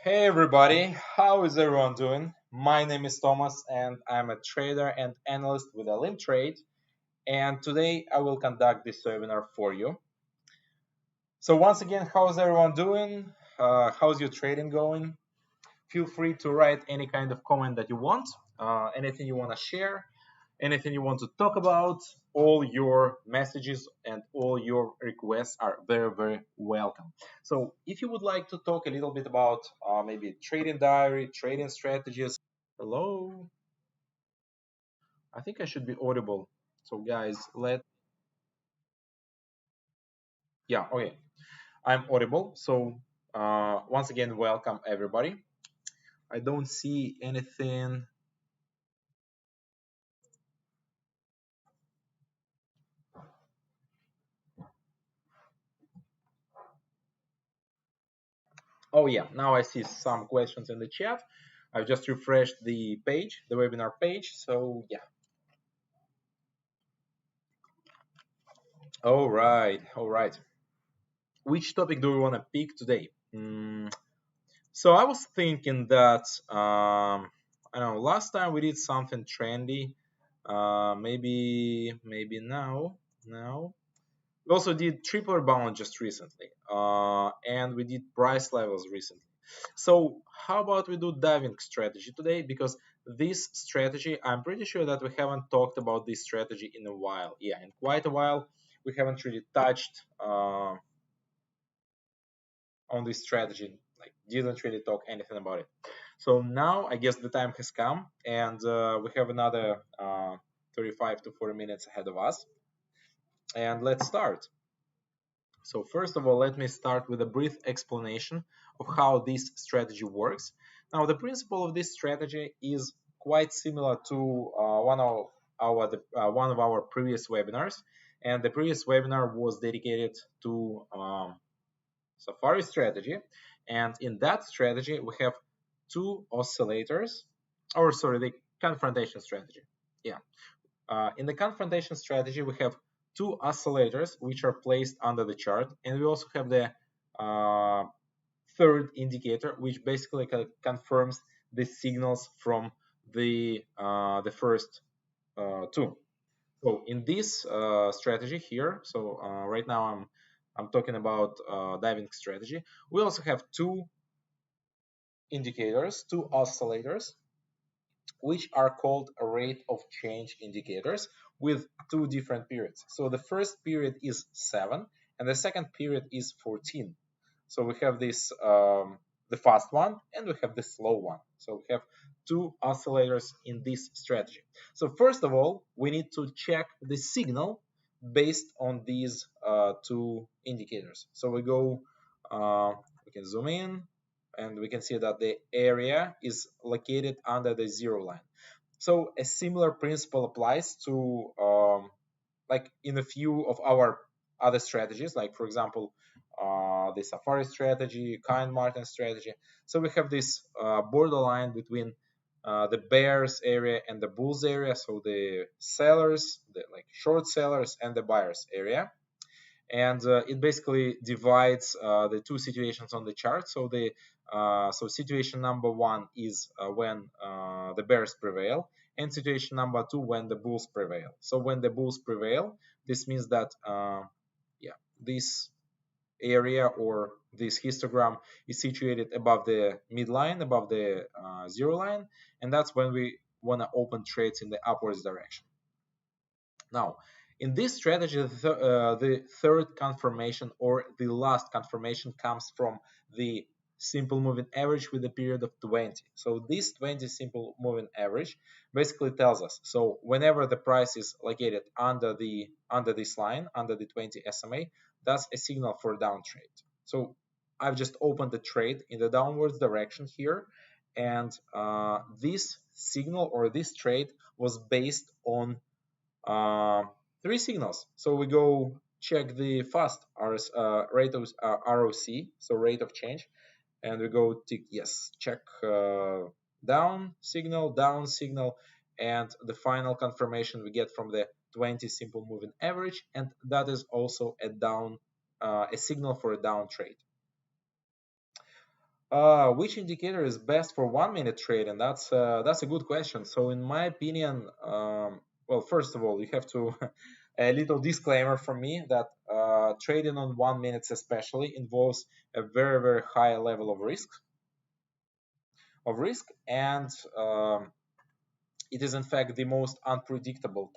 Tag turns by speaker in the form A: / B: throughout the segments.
A: Hey everybody, how is everyone doing? My name is Thomas and I'm a trader and analyst with OLYMP Trade, and today I will conduct this webinar for you. So once again, how's everyone doing? How's your trading going? Feel free to write any kind of comment that you want, anything you want to share, anything you want to talk about. All your messages and all your requests are very welcome. So if you would like to talk a little bit about maybe trading diary, trading strategies. Hello, I think I should be audible. So guys, yeah, okay, I'm audible. So once again, welcome everybody. I don't see anything. Oh yeah, now I see some questions in the chat. I've just refreshed the page, the webinar page. So yeah. All right, all right. Which topic do we want to pick today? So I was thinking that I don't know. Last time we did something trendy. Maybe now. We also did triple rebound just recently, and we did price levels recently. So how about we do diving strategy today? Because this strategy, I'm pretty sure that we haven't talked about this strategy in a while. Yeah, in quite a while, we haven't really touched on this strategy. Like, didn't really talk anything about it. So now I guess the time has come, and we have another 35 to 40 minutes ahead of us. And let's start. So first of all, let me start with a brief explanation of how this strategy works. Now, the principle of this strategy is quite similar to one of our previous webinars, and the previous webinar was dedicated to Safari strategy. And in that strategy, we have two oscillators, or sorry, the confrontation strategy. Yeah. In the confrontation strategy, we have two oscillators which are placed under the chart, and we also have the third indicator, which basically confirms the signals from the first two. So in this strategy here, so right now I'm talking about diving strategy. We also have two indicators, two oscillators, which are called rate of change indicators with two different periods. So the first period is 7 and the second period is 14. So we have this the fast one and we have the slow one. So we have two oscillators in this strategy. So first of all, we need to check the signal based on these two indicators. So we can zoom in, and we can see that the area is located under the zero line. So a similar principle applies to like in a few of our other strategies, like for example, the Safari strategy, Kind Martin strategy. So we have this borderline between the bears area and the bulls area. So the sellers, the like short sellers, and the buyers area. And it basically divides the two situations on the chart. So so situation number one is when the bears prevail, and situation number two when the bulls prevail. So when the bulls prevail, this means that yeah, this area or this histogram is situated above the midline, above the zero line, and that's when we want to open trades in the upwards direction. Now, in this strategy, the third confirmation or the last confirmation comes from the simple moving average with a period of 20. So this 20 simple moving average basically tells us, so whenever the price is located under this line, under the 20 SMA, that's a signal for a down trade. So I've just opened the trade in the downwards direction here, and this signal or this trade was based on three signals. So we go check the fast rate of ROC, so rate of change, and we go tick yes, check down signal, and the final confirmation we get from the 20 simple moving average, and that is also a signal for a down trade. Which indicator is best for 1 minute trade? And that's a good question. So in my opinion, well, first of all, you have to a little disclaimer from me that trading on 1 minute especially involves a very high level of risk, and it is in fact the most unpredictable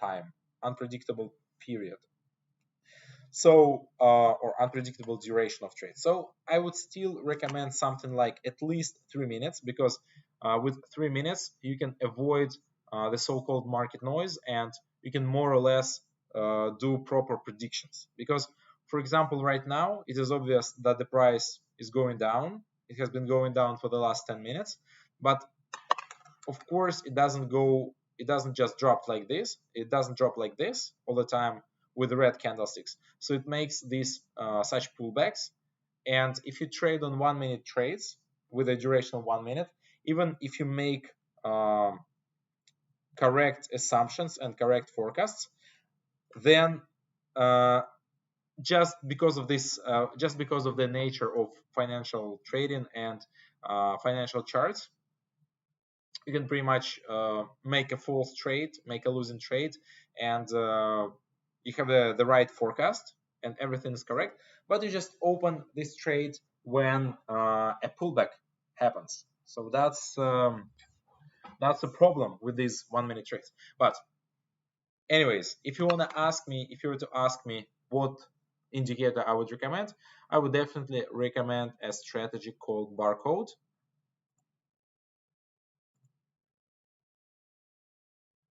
A: period, so or unpredictable duration of trade. So I would still recommend something like at least 3 minutes, because with 3 minutes you can avoid the so-called market noise, and you can more or less do proper predictions. Because, for example, right now it is obvious that the price is going down. It has been going down for the last 10 minutes, but of course it doesn't just drop like this. It doesn't drop like this all the time with the red candlesticks. So it makes these such pullbacks. And if you trade on 1 minute trades with a duration of 1 minute, even if you make correct assumptions and correct forecasts, then just because of this, just because of the nature of financial trading and financial charts, you can pretty much make a false trade, make a losing trade, and you have the right forecast and everything is correct, but you just open this trade when a pullback happens. So that's the problem with these 1 minute trades. But anyways, if you were to ask me what indicator I would recommend, I would definitely recommend a strategy called barcode.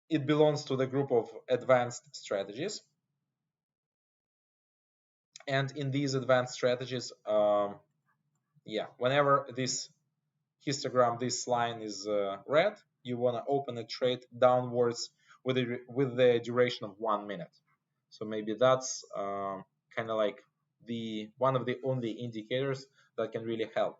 A: It belongs to the group of advanced strategies. And in these advanced strategies, yeah, whenever this histogram, this line is red, you want to open a trade downwards with the duration of 1 minute. So maybe that's kind of like the one of the only indicators that can really help.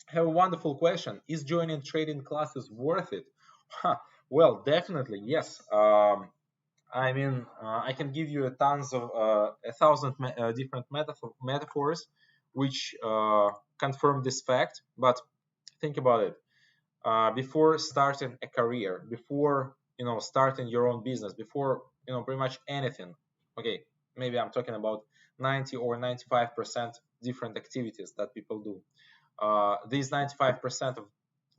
A: Have a wonderful question. Is joining trading classes worth it? Huh. Well, definitely yes. I mean, I can give you tons of 1,000 different metaphors which confirm this fact. But think about it. Before starting a career, before starting your own business, before pretty much anything. Okay, maybe I'm talking about 90 or 95% different activities that people do. These 95% of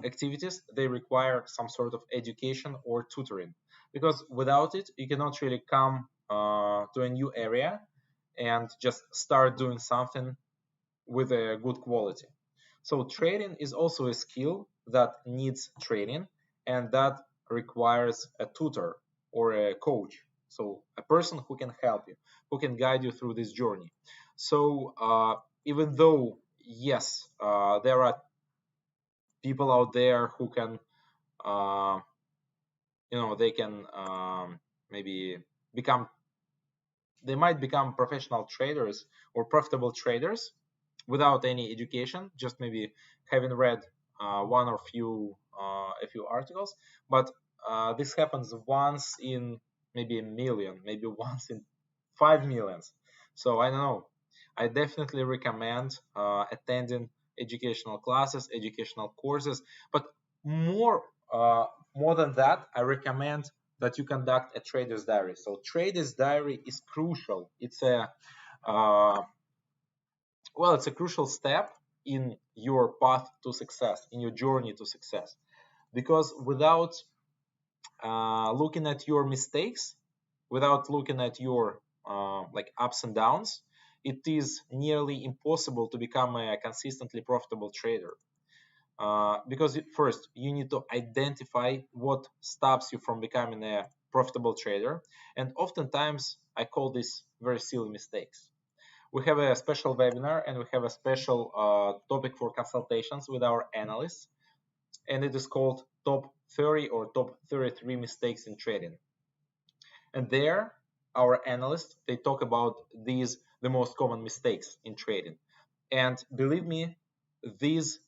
A: activities, they require some sort of education or tutoring, because without it you cannot really come to a new area and just start doing something with a good quality. So trading is also a skill that needs training, and that requires a tutor or a coach, so a person who can help you, who can guide you through this journey. So even though yes, there are people out there who can they can maybe become they might become professional traders or profitable traders without any education, just maybe having read one or a few articles. But this happens once in maybe a million, maybe once in 5 millions. So I don't know. I definitely recommend attending educational classes, educational courses, but more more than that, I recommend that you conduct a trader's diary. So trader's diary is crucial. It's a it's a crucial step in your path to success, in your journey to success, because without looking at your mistakes, without looking at your like ups and downs, it is nearly impossible to become a consistently profitable trader. Because first you need to identify what stops you from becoming a profitable trader, and oftentimes I call this very silly mistakes. We have a special webinar and we have a special topic for consultations with our analysts, and it is called top 30 or top 33 mistakes in trading. And there our analysts, they talk about the most common mistakes in trading, and believe me, these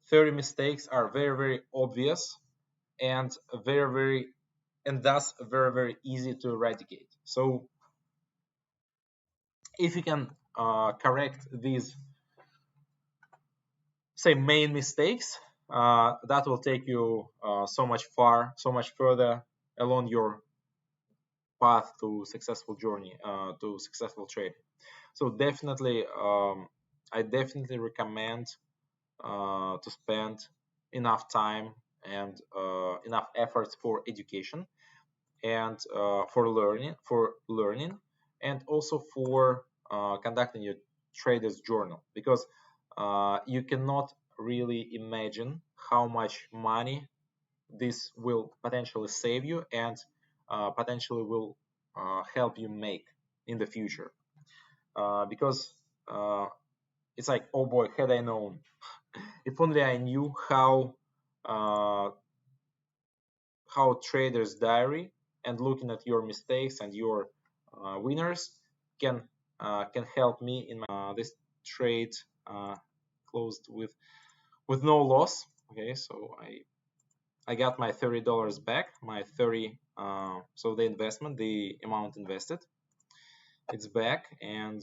A: 30 mistakes are very obvious and thus very easy to eradicate. So if you can correct these say main mistakes that will take you so much further along your path to successful journey, to successful trade. So definitely, I definitely recommend to spend enough time and enough efforts for education and for learning, and also for conducting your trader's journal, because you cannot really imagine how much money this will potentially save you and potentially will help you make in the future, because it's like, oh boy, had I known, if only I knew uh, how traders diary and looking at your mistakes and your winners can can help me in this trade closed with no loss. Okay, so I got my $30 back, my 30, so the investment, the amount invested, it's back, and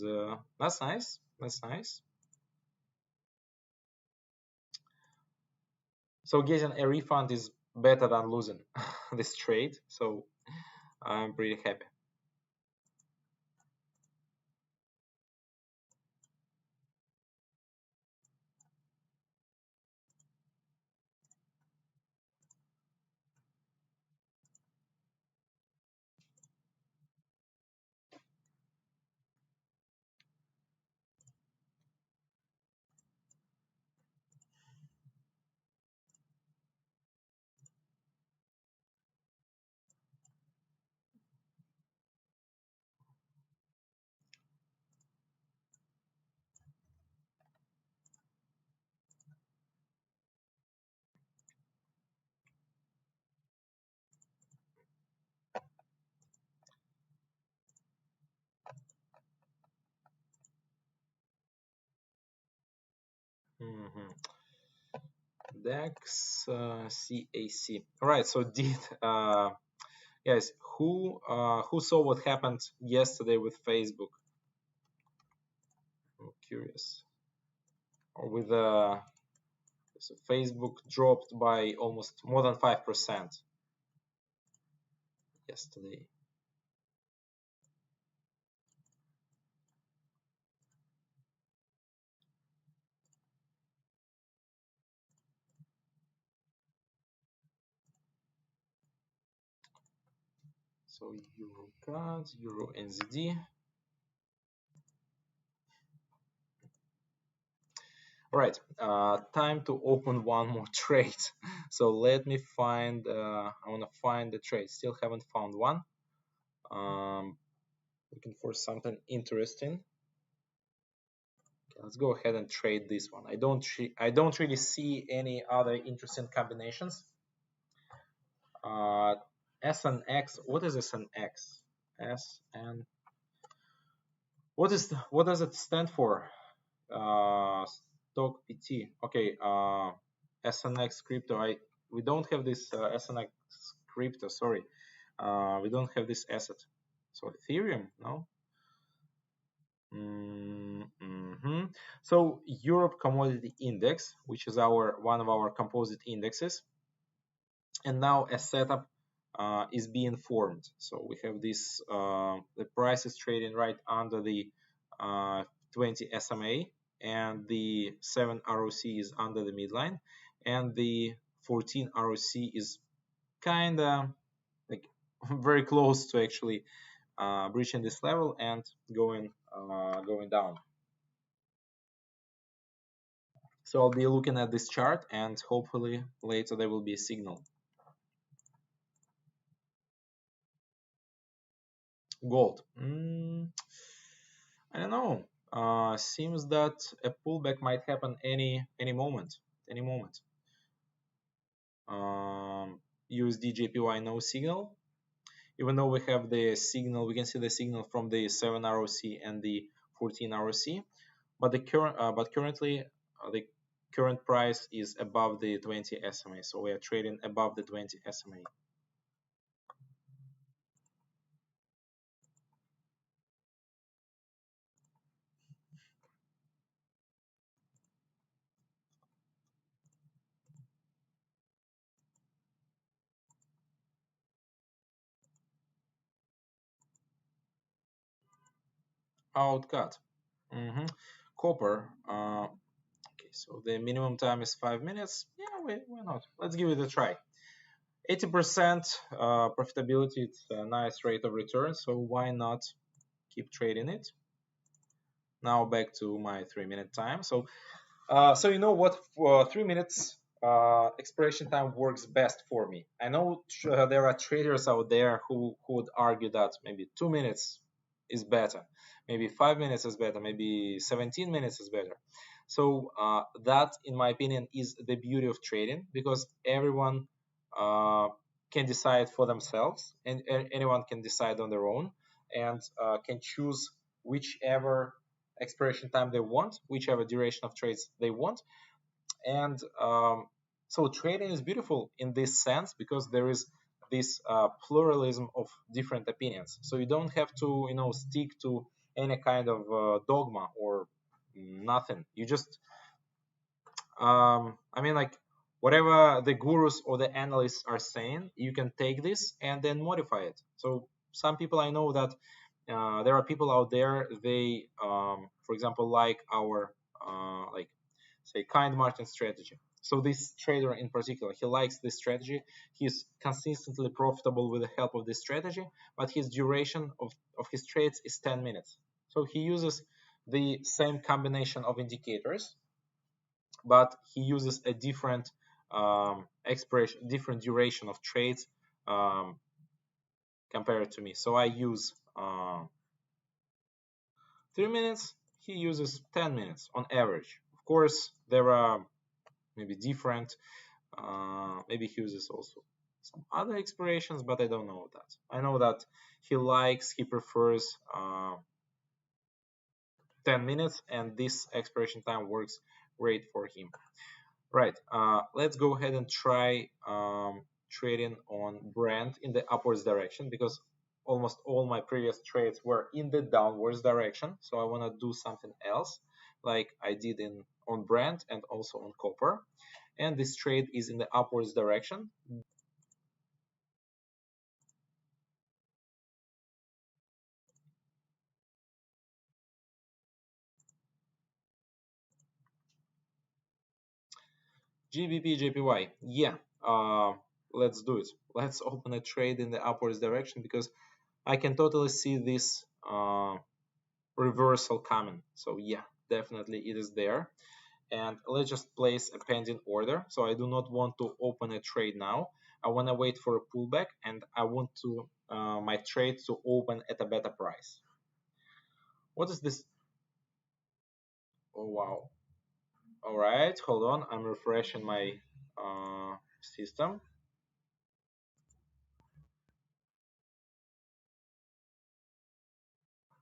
A: that's nice. That's nice. So getting a refund is better than losing this trade. So I'm pretty happy. Mhm. DAX, CAC. All right. So did guys, who saw what happened yesterday with Facebook? I'm curious. Or with so Facebook dropped by almost more than 5% yesterday. So Euro CAD, Euro NZD. All right, time to open one more trade. So let me find, I want to find the trade. Still haven't found one. Looking for something interesting. Okay, let's go ahead and trade this one. I don't really see any other interesting combinations. SNX, what is SNX? SN, what does it stand for? Stock PT. Okay, SNX crypto. We don't have this SNX crypto. Sorry, we don't have this asset. So Ethereum, no. Mm-hmm. So Europe Commodity Index, which is one of our composite indexes, and now a setup is being formed. So we have this, the price is trading right under the 20 SMA, and the 7 ROC is under the midline, and the 14 ROC is kind of like very close to actually breaching this level and going down. So I'll be looking at this chart, and hopefully later there will be a signal. Gold. I don't know. Seems that a pullback might happen any moment. Any moment. USD JPY no signal. Even though we have the signal, we can see the signal from the 7 ROC and the 14 ROC, but currently the current price is above the 20 SMA, so we are trading above the 20 SMA. outcut. hmm Copper. Okay, so the minimum time is 5 minutes. Yeah, why not? Let's give it a try. 80% profitability. It's a nice rate of return. So why not keep trading it? Now back to my 3 minute time. So you know what? For 3 minutes expiration time works best for me. I know there are traders out there who would argue that maybe 2 minutes is better, maybe 5 minutes is better, maybe 17 minutes is better. So that, in my opinion, is the beauty of trading, because everyone uh, can decide for themselves, and anyone can decide on their own, and can choose whichever expiration time they want, whichever duration of trades they want. And so trading is beautiful in this sense, because there is this pluralism of different opinions. So you don't have to, stick to any kind of dogma or nothing. You just, I mean, like, whatever the gurus or the analysts are saying, you can take this and then modify it. So some people, I know that there are people out there, they, for example, like our, like, say, kind margin strategy. So this trader in particular, he likes this strategy. He's consistently profitable with the help of this strategy, but his duration of his trades is 10 minutes. So he uses the same combination of indicators, but he uses a different expiration, different duration of trades um, compared to me. So I use 3 minutes. He uses 10 minutes on average. Of course, there are maybe different. Maybe he uses also some other expirations, but I don't know that. I know that he prefers 10 minutes, and this expiration time works great for him. Right, let's go ahead and try trading on Brent in the upwards direction, because almost all my previous trades were in the downwards direction. So I want to do something else, like I did on Brent and also on copper. And this trade is in the upwards direction. GBP, JPY, yeah, let's do it. Let's open a trade in the upwards direction, because I can totally see this reversal coming. So yeah, definitely it is there. And let's just place a pending order. So I do not want to open a trade now. I want to wait for a pullback, and I want to my trade to open at a better price. What is this? Oh wow. All right, hold on. I'm refreshing my system.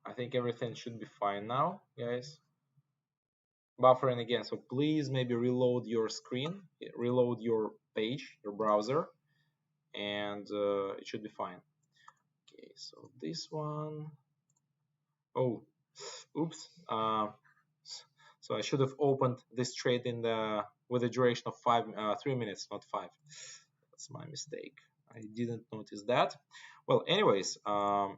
A: I think everything should be fine now, guys. Buffering again, so please maybe reload your screen, reload your page, your browser, and it should be fine. Okay, so this one, oh, oops. So I should have opened this trade in the with a duration of 3 minutes, not 5. That's my mistake. I didn't notice that. Well, anyways, 1,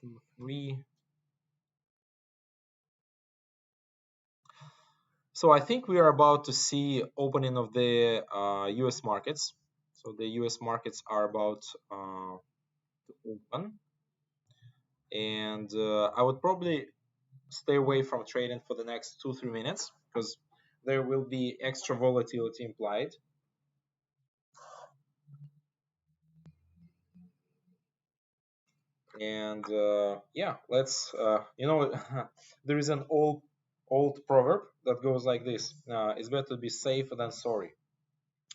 A: 2, 3. So I think we are about to see opening of the U.S. markets. So the U.S. markets are about to open, and I would probably stay away from trading for the next 2-3 minutes, because there will be extra volatility implied. And yeah, let's there is an old proverb that goes like this: it's better to be safe than sorry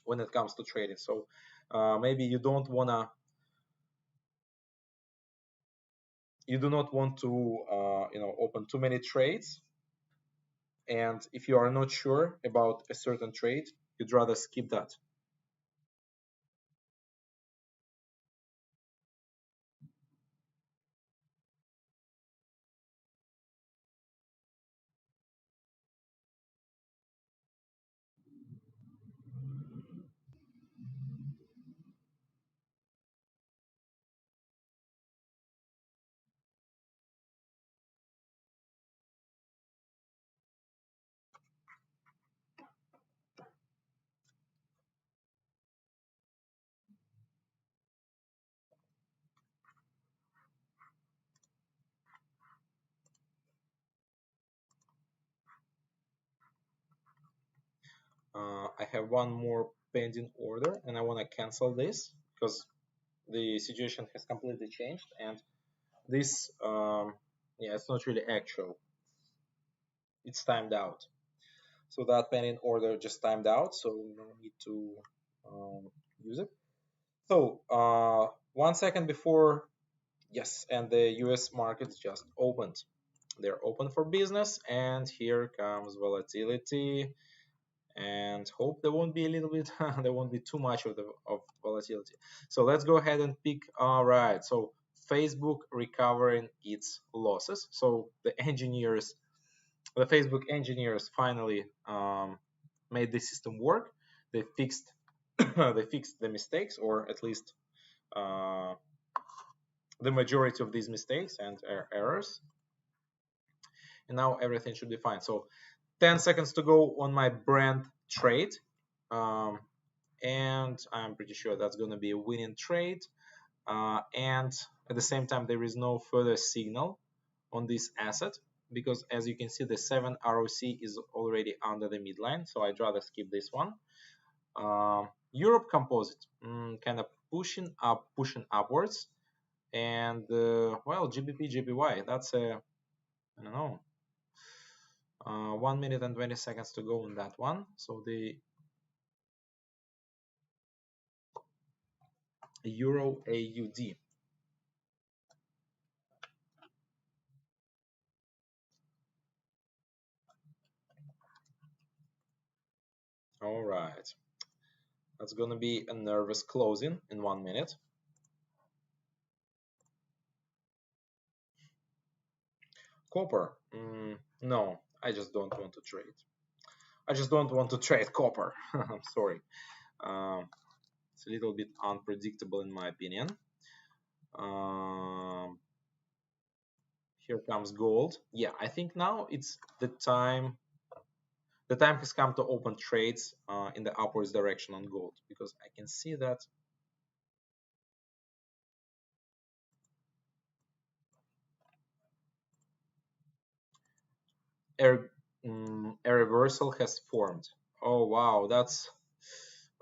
A: when it comes to trading. So maybe you do not want to open too many trades, and if you are not sure about a certain trade, you'd rather skip that. I have one more pending order, and I want to cancel this because the situation has completely changed, and this, yeah, it's not really actual. It's timed out. So that pending order just timed out, so we don't need to use it. So 1 second before, yes, and the US markets just opened. They're open for business, and here comes volatility. And hope there won't be a little bit, there won't be too much of volatility. So let's go ahead and pick. All right, so Facebook recovering its losses. So the Facebook engineers finally made the system work. They fixed they fixed the mistakes, or at least uh, the majority of these mistakes and errors. And now everything should be fine. So 10 seconds to go on my brand trade. Um, and I'm pretty sure that's going to be a winning trade. And at the same time, there is no further signal on this asset because, as you can see, the 7 ROC is already under the midline, so I'd rather skip this one. Europe composite, kind of pushing upwards, and well, GBP JPY, that's a, I don't know, 1 minute and 20 seconds to go on that one. So the Euro AUD. All right, that's gonna be a nervous closing in 1 minute. Copper, no, I just don't want to trade. I just don't want to trade copper. I'm sorry. It's a little bit unpredictable in my opinion. Um, here comes gold. Yeah, I think now it's the time. The time has come to open trades in the upwards direction on gold, because I can see that a reversal has formed. Oh wow, that's,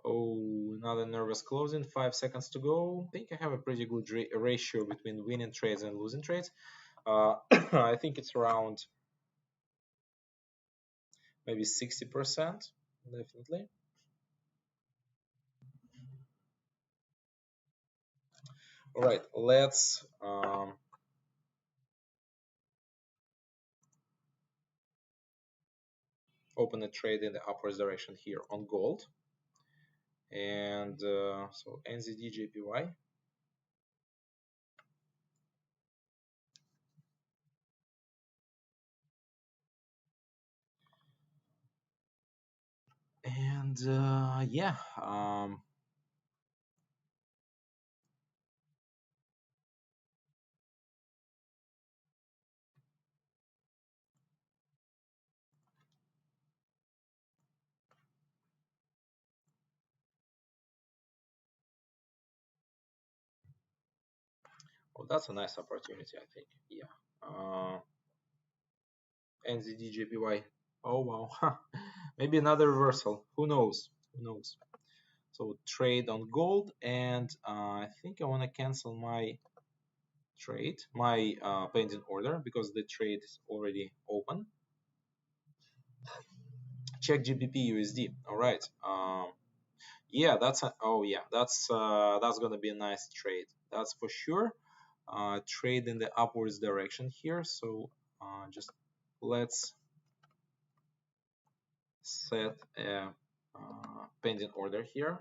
A: oh, another nervous closing. 5 seconds to go. I think I have a pretty good ratio between winning trades and losing trades. I think it's around maybe 60%, definitely. All right, let's open a trade in the upwards direction here on gold. And so NZD JPY. And yeah, oh, that's a nice opportunity, I think. Yeah. NZD JPY. Oh wow, maybe another reversal. Who knows? Who knows? So trade on gold, and I think I want to cancel my trade, my pending order, because the trade is already open. Check GBP USD. All right. Yeah, that's a, oh yeah, that's gonna be a nice trade. That's for sure. Trade in the upwards direction here. So just let's set a pending order here.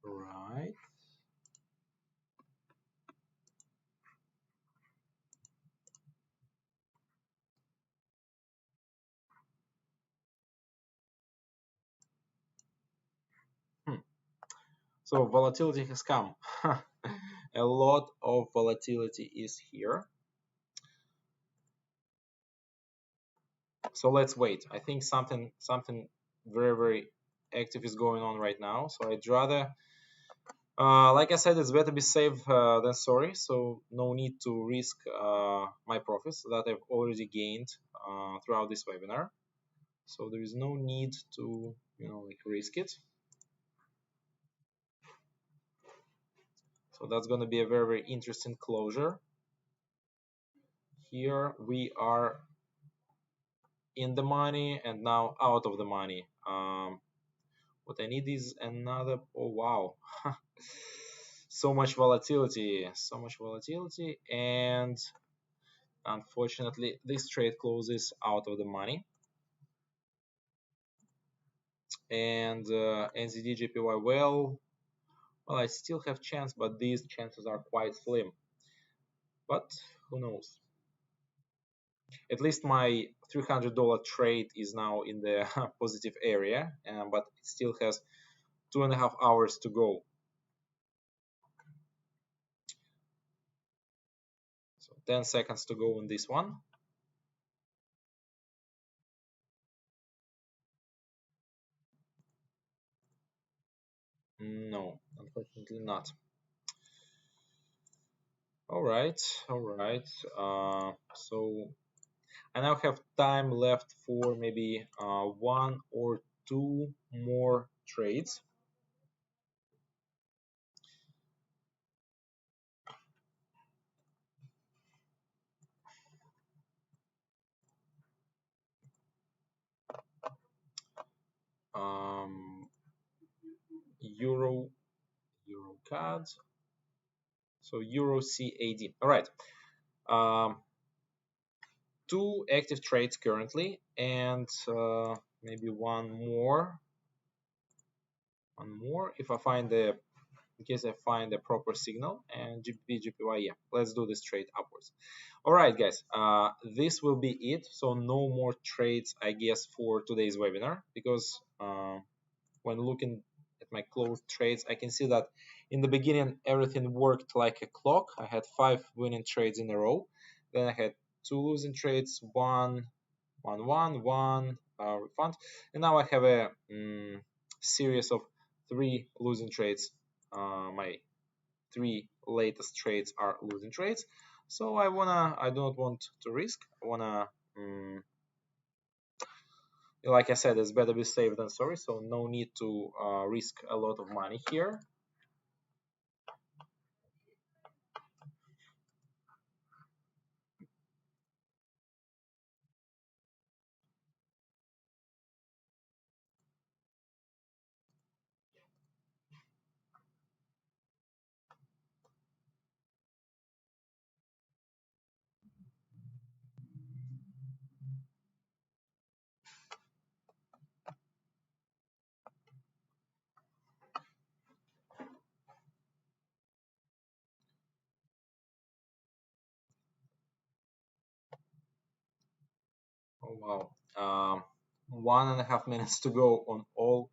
A: Right. So volatility has come. A lot of volatility is here. So let's wait. I think something very active is going on right now. So I'd rather, like I said, it's better be safe than sorry. So no need to risk my profits that I've already gained throughout this webinar. So there is no need to, like risk it. So that's going to be a very interesting closure. Here we are in the money and now out of the money. What I need is another. Oh wow. So much volatility, and unfortunately this trade closes out of the money. And NZD JPY, well, I still have chance, but these chances are quite slim. But who knows? At least my $300 trade is now in the positive area, but it still has 2.5 hours to go. So 10 seconds to go on this one. No, unfortunately not. All right. So I now have time left for maybe one or two more trades. Euro CAD. So Euro CAD. All right. Two active trades currently, and maybe one more if I find the, in case I find the proper signal. And GBP GPY, yeah, let's do this trade upwards. All right, guys, this will be it. So no more trades, I guess, for today's webinar, because when looking at my closed trades, I can see that in the beginning everything worked like a clock. I had 5 winning trades in a row, then I had 2 losing trades, one refund, and now I have a series of 3 losing trades. My 3 latest trades are losing trades, so I do not want to risk. I wanna like I said, it's better be safe than sorry, so no need to risk a lot of money here. Oh wow. 1.5 minutes to go on all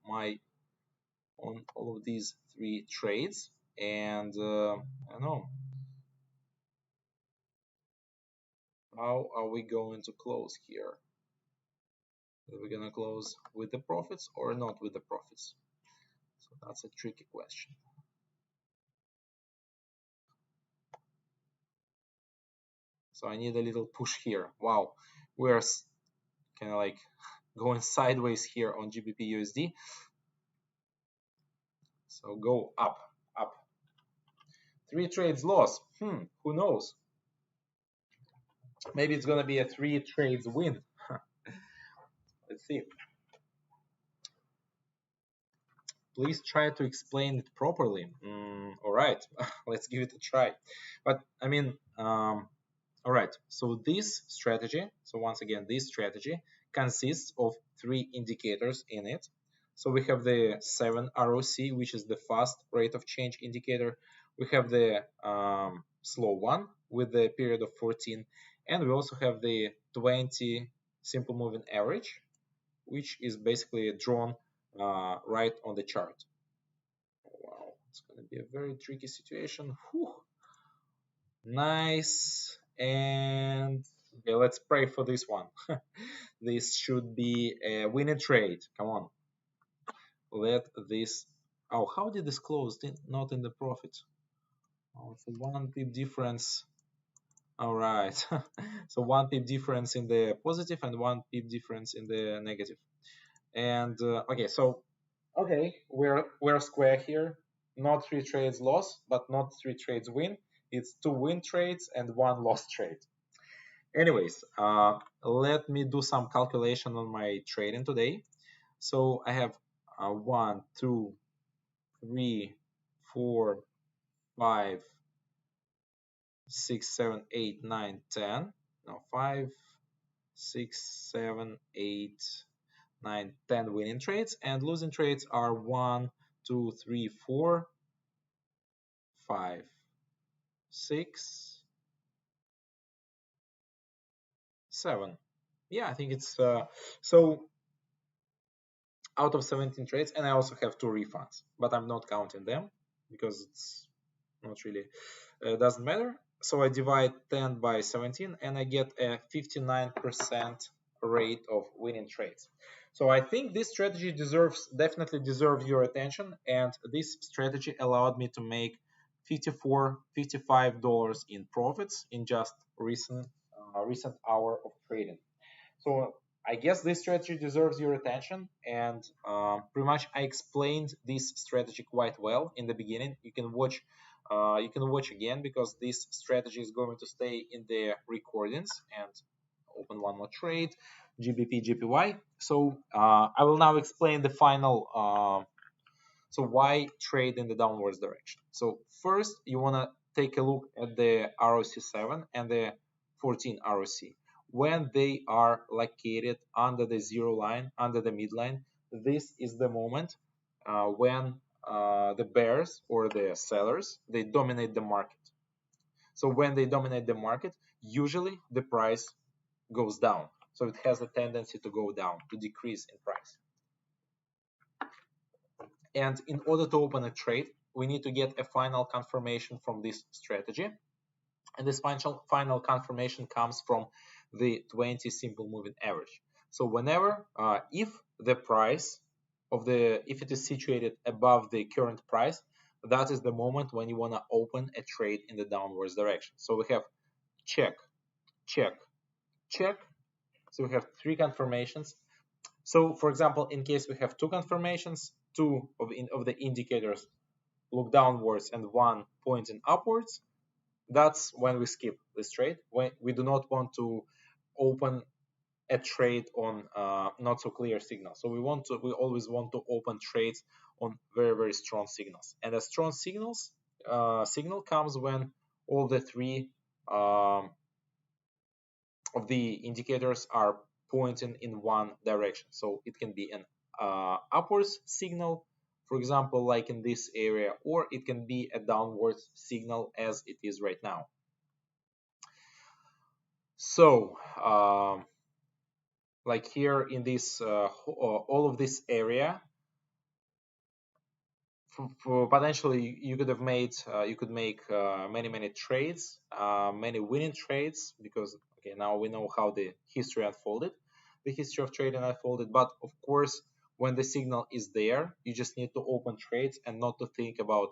A: of these 3 trades, and I don't know, how are we going to close here? Are we gonna close with the profits or not with the profits? So that's a tricky question. So I need a little push here. Wow, we're kind of like going sideways here on GBP USD. So go up. 3 trades loss. Who knows? Maybe it's gonna be a 3 trades win. Let's see. Please try to explain it properly. All right, let's give it a try. But I mean, all right, so this strategy, so once again, this strategy consists of 3 indicators in it. So we have the 7 ROC, which is the fast rate of change indicator. We have the slow one with the period of 14, and we also have the 20 simple moving average, which is basically drawn right on the chart. Wow, It's going to be a very tricky situation. Whew. Nice. And okay, let's pray for this one. This should be a winning trade. Come on. Let this. Oh, how did this close? Not in the profit. Oh, so 1 pip difference. All right. So 1 pip difference in the positive and 1 pip difference in the negative. And okay, so okay, we're square here. Not 3 trades loss, but not 3 trades win. It's 2 win trades and 1 loss trade. Anyways, let me do some calculation on my trading today. So I have 1, 2, 3, 4, 5, 6, 7, 8, 9, 10. No, 5, 6, 7, 8, 9, 10 winning trades, and losing trades are 1, 2, 3, 4, 5, 6, 7. Yeah, I think it's so out of 17 trades, and I also have 2 refunds, but I'm not counting them because it's not really doesn't matter. So I divide 10 by 17 and I get a 59% rate of winning trades. So I think this strategy definitely deserves your attention, and this strategy allowed me to make $55 in profits in just recent hour of trading. So I guess this strategy deserves your attention, and pretty much I explained this strategy quite well in the beginning. You can watch again because this strategy is going to stay in the recordings. And open one more trade, GBP GPY. So I will now explain the final. So why trade in the downwards direction? So first you want to take a look at the ROC7 and the 14 ROC. When they are located under the zero line, under the midline, this is the moment when the bears or the sellers, they dominate the market. So when they dominate the market, usually the price goes down. So it has a tendency to go down, to decrease in price. And in order to open a trade, we need to get a final confirmation from this strategy. And this final confirmation comes from the 20 simple moving average. So whenever, if the price if it is situated above the current price, that is the moment when you want to open a trade in the downwards direction. So we have check, check, check. So we have 3 confirmations. So for example, in case we have 2 confirmations, 2 of the indicators look downwards and 1 pointing upwards, that's when we skip this trade. When we do not want to open a trade on not so clear signals. So we always want to open trades on very, very strong signals. And a strong signal comes when all the 3 of the indicators are pointing in one direction. So it can be an upwards signal, for example, like in this area, or it can be a downwards signal as it is right now. So like here in this all of this area, for potentially you could have made you could make many trades, many winning trades, because okay, now we know how the history unfolded, the history of trading unfolded. But of course, when the signal is there, you just need to open trades and not to think about,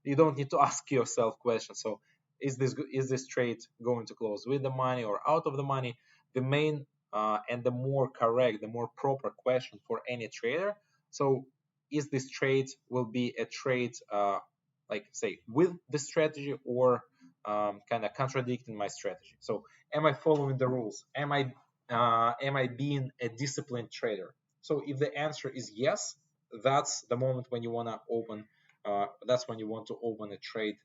A: you don't need to ask yourself questions. So is this trade going to close with the money or out of the money? The main and the more correct, the more proper question for any trader. So is this trade will be a trade like say with the strategy or kind of contradicting my strategy? So am I following the rules? Am I being a disciplined trader? So if the answer is yes, that's the moment when you want to open. That's when you want to open a trade.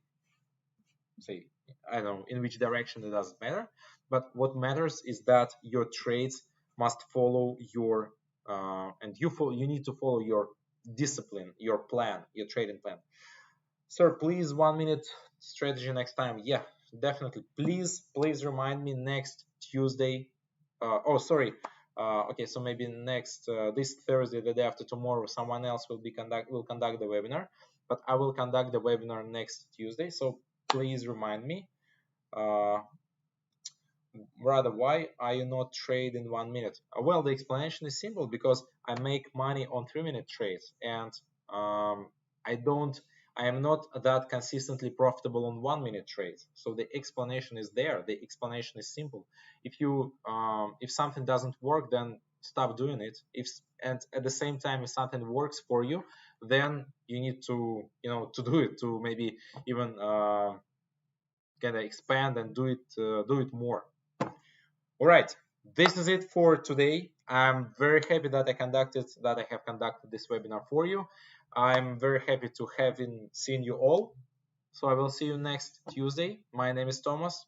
A: Say, I don't know in which direction, it doesn't matter. But what matters is that your trades must follow your you need to follow your discipline, your plan, your trading plan. Sir, please 1 minute strategy next time. Yeah, definitely. Please remind me next Tuesday. Oh, sorry. Okay, so maybe next this Thursday, the day after tomorrow, someone else will conduct the webinar. but I will conduct the webinar next Tuesday, so please remind me. Uh, Rather, why are you not trade in 1 minute? Well, the explanation is simple, because I make money on 3 minute trades, and um, I don't, I am not that consistently profitable on 1 minute trades. So the explanation is there. The explanation is simple. If something doesn't work, then stop doing it. And at the same time, if something works for you, then you need to, to do it, to maybe even kind of expand and do it more. All right, this is it for today. I'm very happy that I have conducted this webinar for you. I'm very happy to have seen you all. So I will see you next Tuesday. My name is Thomas,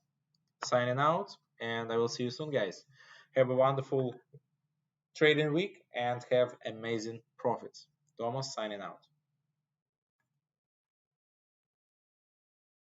A: signing out, and I will see you soon, guys. Have a wonderful trading week and have amazing profits. Thomas signing out.